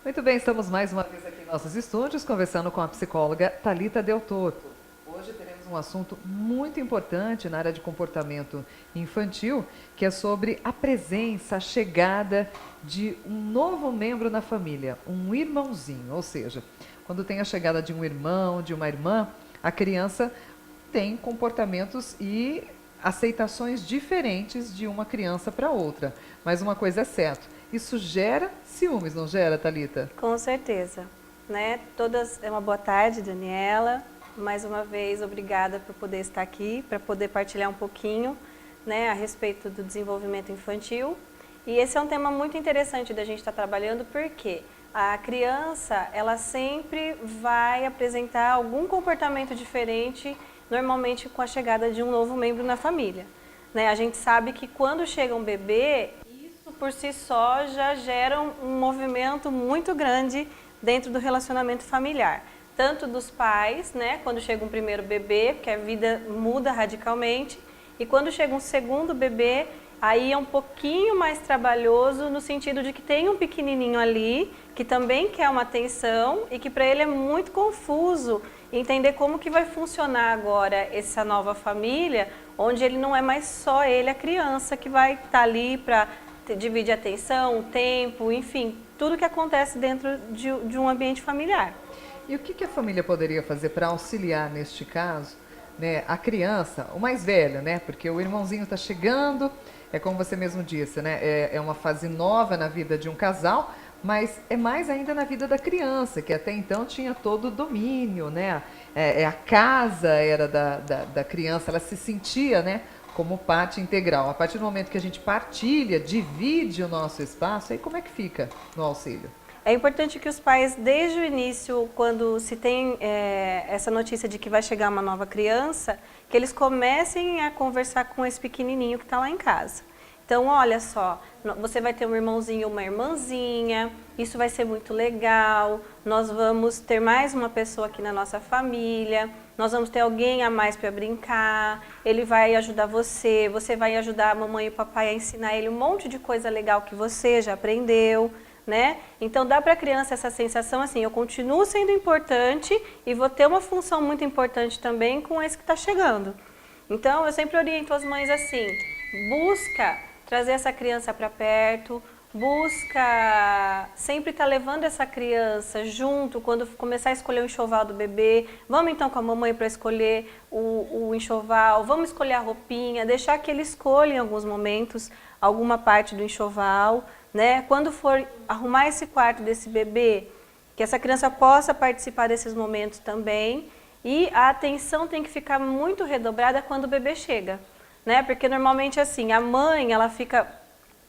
Muito bem, estamos mais uma vez aqui em nossos estúdios conversando com a psicóloga Thalita Del Toto. Hoje teremos um assunto muito importante na área de comportamento infantil, que é sobre a presença, a chegada de um novo membro na família, um irmãozinho. Ou seja, quando tem a chegada de um irmão, de uma irmã, a criança tem comportamentos e aceitações diferentes de uma criança para outra. Mas uma coisa é certa, isso gera ciúmes, não gera, Thalita? Com certeza. Né? Uma boa tarde, Daniela. Mais uma vez, obrigada por poder estar aqui, para poder partilhar um pouquinho, né, a respeito do desenvolvimento infantil. E esse é um tema muito interessante da gente estar trabalhando, porque a criança, ela sempre vai apresentar algum comportamento diferente, normalmente com a chegada de um novo membro na família. Né? A gente sabe que quando chega um bebê, isso por si só já gera um movimento muito grande dentro do relacionamento familiar. Tanto dos pais, né, quando chega um primeiro bebê, porque a vida muda radicalmente, e quando chega um segundo bebê, aí é um pouquinho mais trabalhoso, no sentido de que tem um pequenininho ali, que também quer uma atenção, e que para ele é muito confuso entender como que vai funcionar agora essa nova família, onde ele não é mais só ele, a criança, que vai estar ali para dividir a atenção, o tempo, enfim, tudo que acontece dentro de um ambiente familiar. E o que a família poderia fazer para auxiliar neste caso, né, a criança, o mais velho, né? Porque o irmãozinho está chegando, é como você mesmo disse, né? É uma fase nova na vida de um casal, mas é mais ainda na vida da criança, que até então tinha todo o domínio, né? A casa era da criança, ela se sentia, né, como parte integral. A partir do momento que a gente partilha, divide o nosso espaço, aí como é que fica no auxílio? É importante que os pais, desde o início, quando se tem essa notícia de que vai chegar uma nova criança, que eles comecem a conversar com esse pequenininho que está lá em casa. Então, olha só, você vai ter um irmãozinho ou uma irmãzinha, isso vai ser muito legal, nós vamos ter mais uma pessoa aqui na nossa família, nós vamos ter alguém a mais para brincar, ele vai ajudar você, você vai ajudar a mamãe e o papai a ensinar ele um monte de coisa legal que você já aprendeu. Né? Então dá para a criança essa sensação assim, eu continuo sendo importante e vou ter uma função muito importante também com esse que está chegando. Então eu sempre oriento as mães assim, busca trazer essa criança para perto, busca sempre estar levando essa criança junto quando começar a escolher o enxoval do bebê, vamos então com a mamãe para escolher o enxoval, vamos escolher a roupinha, deixar que ele escolha em alguns momentos alguma parte do enxoval. Né? Quando for arrumar esse quarto desse bebê, que essa criança possa participar desses momentos também, e a atenção tem que ficar muito redobrada quando o bebê chega, né? Porque normalmente assim, a mãe ela fica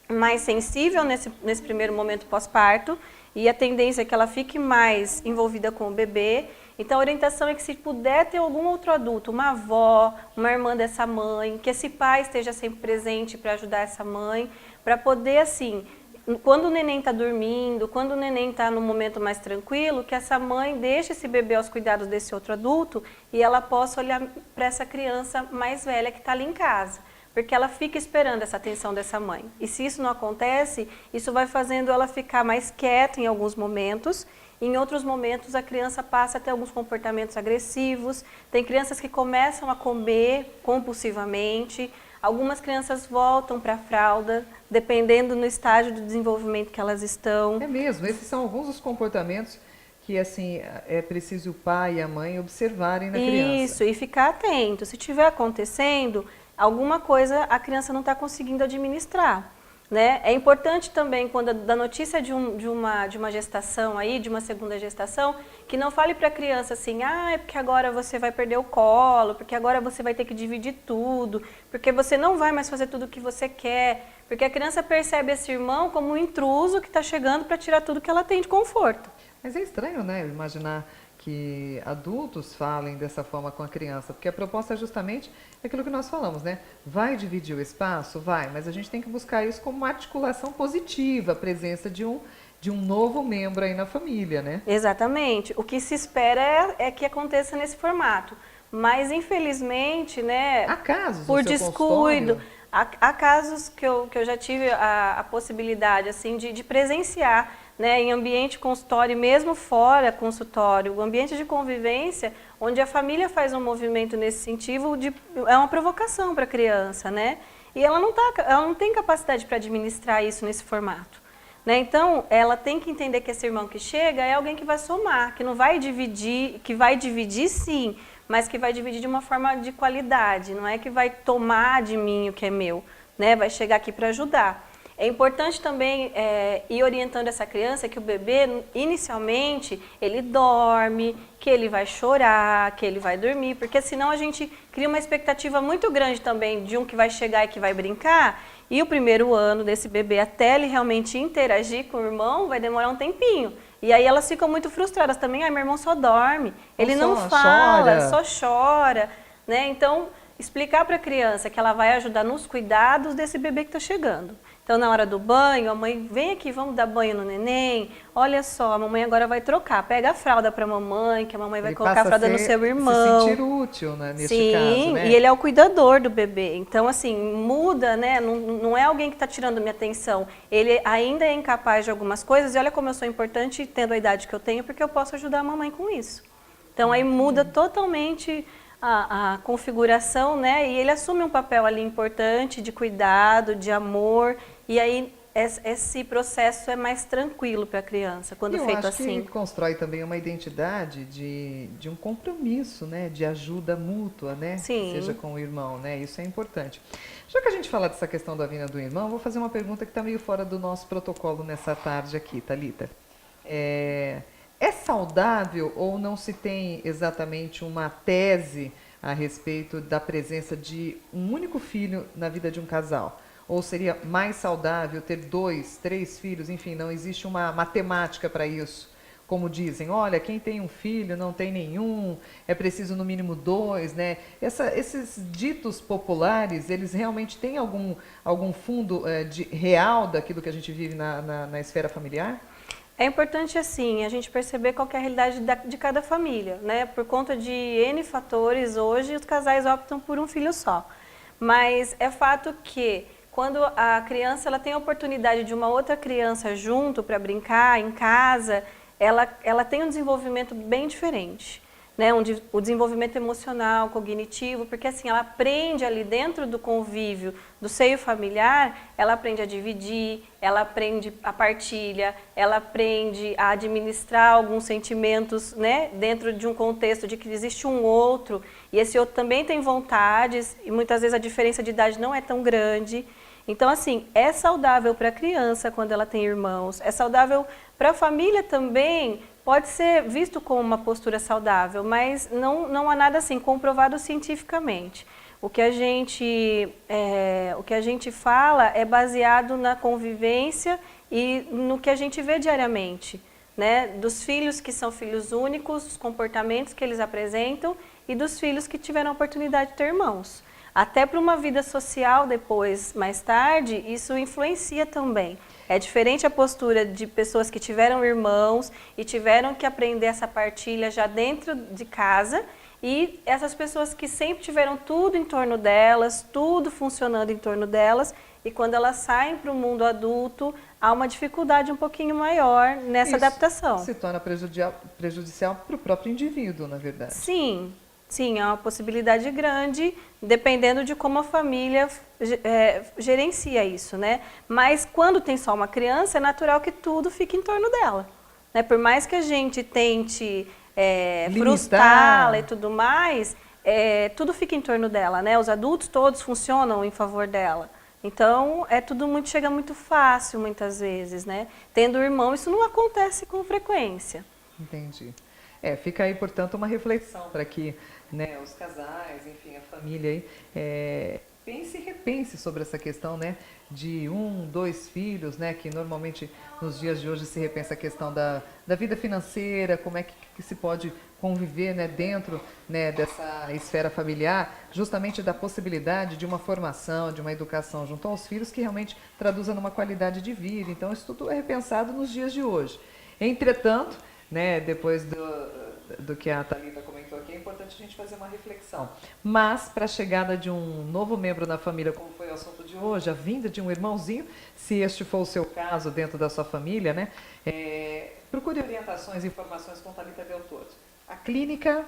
mais sensível nesse primeiro momento pós-parto, e a tendência é que ela fique mais envolvida com o bebê. Então a orientação é que se puder ter algum outro adulto, uma avó, uma irmã dessa mãe, que esse pai esteja sempre presente para ajudar essa mãe, para poder assim, quando o neném está dormindo, quando o neném está no momento mais tranquilo, que essa mãe deixe esse bebê aos cuidados desse outro adulto e ela possa olhar para essa criança mais velha que está ali em casa. Porque ela fica esperando essa atenção dessa mãe. E se isso não acontece, isso vai fazendo ela ficar mais quieta em alguns momentos. Em outros momentos, a criança passa a ter alguns comportamentos agressivos. Tem crianças que começam a comer compulsivamente. Algumas crianças voltam para a fralda, dependendo no estágio do desenvolvimento que elas estão. É mesmo, esses são alguns dos comportamentos que assim é preciso o pai e a mãe observarem na criança. Isso, e ficar atento. Se estiver acontecendo, alguma coisa a criança não está conseguindo administrar. Né? É importante também, quando da notícia de uma gestação, aí, de uma segunda gestação, que não fale para a criança assim, é porque agora você vai perder o colo, porque agora você vai ter que dividir tudo, porque você não vai mais fazer tudo o que você quer, porque a criança percebe esse irmão como um intruso que está chegando para tirar tudo que ela tem de conforto. Mas é estranho, né, imaginar que adultos falem dessa forma com a criança, porque a proposta é justamente aquilo que nós falamos, né? Vai dividir o espaço? Vai, mas a gente tem que buscar isso como uma articulação positiva, a presença de um novo membro aí na família, né? Exatamente. O que se espera é que aconteça nesse formato, mas infelizmente, né, Há casos por no seu descuido, consultório? Há casos que eu já tive a possibilidade assim, de presenciar, né, em ambiente consultório, e mesmo fora consultório, o ambiente de convivência, onde a família faz um movimento nesse sentido, é uma provocação para a criança, né? E ela não tem capacidade para administrar isso nesse formato. Né? Então, ela tem que entender que esse irmão que chega é alguém que vai somar, que não vai dividir, que vai dividir sim, mas que vai dividir de uma forma de qualidade, não é que vai tomar de mim o que é meu, né? Vai chegar aqui para ajudar. É importante também ir orientando essa criança que o bebê, inicialmente, ele dorme, que ele vai chorar, que ele vai dormir, porque senão a gente cria uma expectativa muito grande também de um que vai chegar e que vai brincar, e o primeiro ano desse bebê, até ele realmente interagir com o irmão, vai demorar um tempinho. E aí elas ficam muito frustradas também, meu irmão só dorme, ele não fala, só chora, né? Então, explicar para a criança que ela vai ajudar nos cuidados desse bebê que está chegando. Então, na hora do banho, a mãe, vem aqui, vamos dar banho no neném. Olha só, a mamãe agora vai trocar. Pega a fralda para a mamãe, que a mamãe vai colocar a fralda no seu irmão. Se sentir útil, né, neste Sim, caso, né? E ele é o cuidador do bebê. Então, assim, muda, né? Não é alguém que está tirando minha atenção. Ele ainda é incapaz de algumas coisas. E olha como eu sou importante, tendo a idade que eu tenho, porque eu posso ajudar a mamãe com isso. Então, aí muda totalmente a configuração, né? E ele assume um papel ali importante de cuidado, de amor. E aí esse processo é mais tranquilo para a criança, quando feito assim. Que constrói também uma identidade de um compromisso, né? De ajuda mútua, né? Sim. Seja com o irmão, né? Isso é importante. Já que a gente fala dessa questão da vinda do irmão, vou fazer uma pergunta que está meio fora do nosso protocolo nessa tarde aqui, Thalita. É saudável ou não se tem exatamente uma tese a respeito da presença de um único filho na vida de um casal? Ou seria mais saudável ter 2, 3 filhos? Enfim, não existe uma matemática para isso. Como dizem, olha, quem tem um filho não tem nenhum, é preciso no mínimo 2, né? Esses ditos populares, eles realmente têm algum fundo real daquilo que a gente vive na esfera familiar? É importante, assim, a gente perceber qual que é a realidade de cada família, né? Por conta de N fatores, hoje os casais optam por um filho só. Mas é fato que quando a criança ela tem a oportunidade de uma outra criança junto para brincar em casa, ela tem um desenvolvimento bem diferente, né? O desenvolvimento emocional, cognitivo, porque assim, ela aprende ali dentro do convívio, do seio familiar, ela aprende a dividir, ela aprende a partilha, ela aprende a administrar alguns sentimentos, né? Dentro de um contexto de que existe um outro, e esse outro também tem vontades, e muitas vezes a diferença de idade não é tão grande. Então, assim, é saudável para a criança quando ela tem irmãos, é saudável para a família também, pode ser visto como uma postura saudável, mas não há nada assim comprovado cientificamente. O que a gente fala é baseado na convivência e no que a gente vê diariamente, né? Dos filhos que são filhos únicos, os comportamentos que eles apresentam e dos filhos que tiveram a oportunidade de ter irmãos. Até para uma vida social depois, mais tarde, isso influencia também. É diferente a postura de pessoas que tiveram irmãos e tiveram que aprender essa partilha já dentro de casa e essas pessoas que sempre tiveram tudo em torno delas, tudo funcionando em torno delas e quando elas saem para o mundo adulto, há uma dificuldade um pouquinho maior nessa adaptação. Se torna prejudicial para o próprio indivíduo, na verdade. Sim, é uma possibilidade grande, dependendo de como a família gerencia isso, né? Mas quando tem só uma criança, é natural que tudo fique em torno dela, né? Por mais que a gente tente frustrá-la e tudo mais, tudo fica em torno dela, né? Os adultos todos funcionam em favor dela. Então, chega muito fácil muitas vezes, né? Tendo irmão, isso não acontece com frequência. Entendi. Fica aí, portanto, uma reflexão para que, né, os casais, enfim, a família aí, pense e repense sobre essa questão, né, de 1, 2 filhos, né, que normalmente nos dias de hoje se repensa a questão da vida financeira, como é que se pode conviver, né, dentro, né, dessa esfera familiar, justamente da possibilidade de uma formação, de uma educação junto aos filhos que realmente traduza numa qualidade de vida. Então, isso tudo é repensado nos dias de hoje. Entretanto, né, depois do que a Thalita comentou aqui, é importante a gente fazer uma reflexão. Mas, para a chegada de um novo membro na família, como foi o assunto de hoje, a vinda de um irmãozinho, se este for o seu caso dentro da sua família, né? Procure orientações e informações com Thalita Del Torto. A clínica...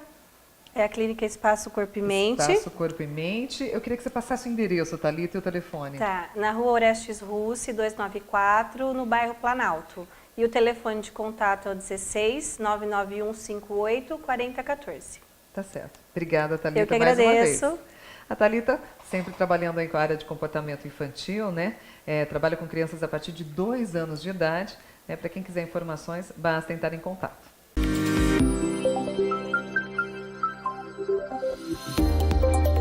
É a Clínica Espaço Corpo e Mente. Espaço Corpo e Mente. Eu queria que você passasse o endereço, Thalita, e o telefone. Tá, na Rua Orestes Russi, 294, no bairro Planalto. E o telefone de contato é o 16 991 58 4014. Tá certo. Obrigada, Thalita, Eu que mais uma vez. agradeço. A Thalita, sempre trabalhando aí com a área de comportamento infantil, né? Trabalha com crianças a partir de 2 anos de idade. Para quem quiser informações, basta entrar em contato.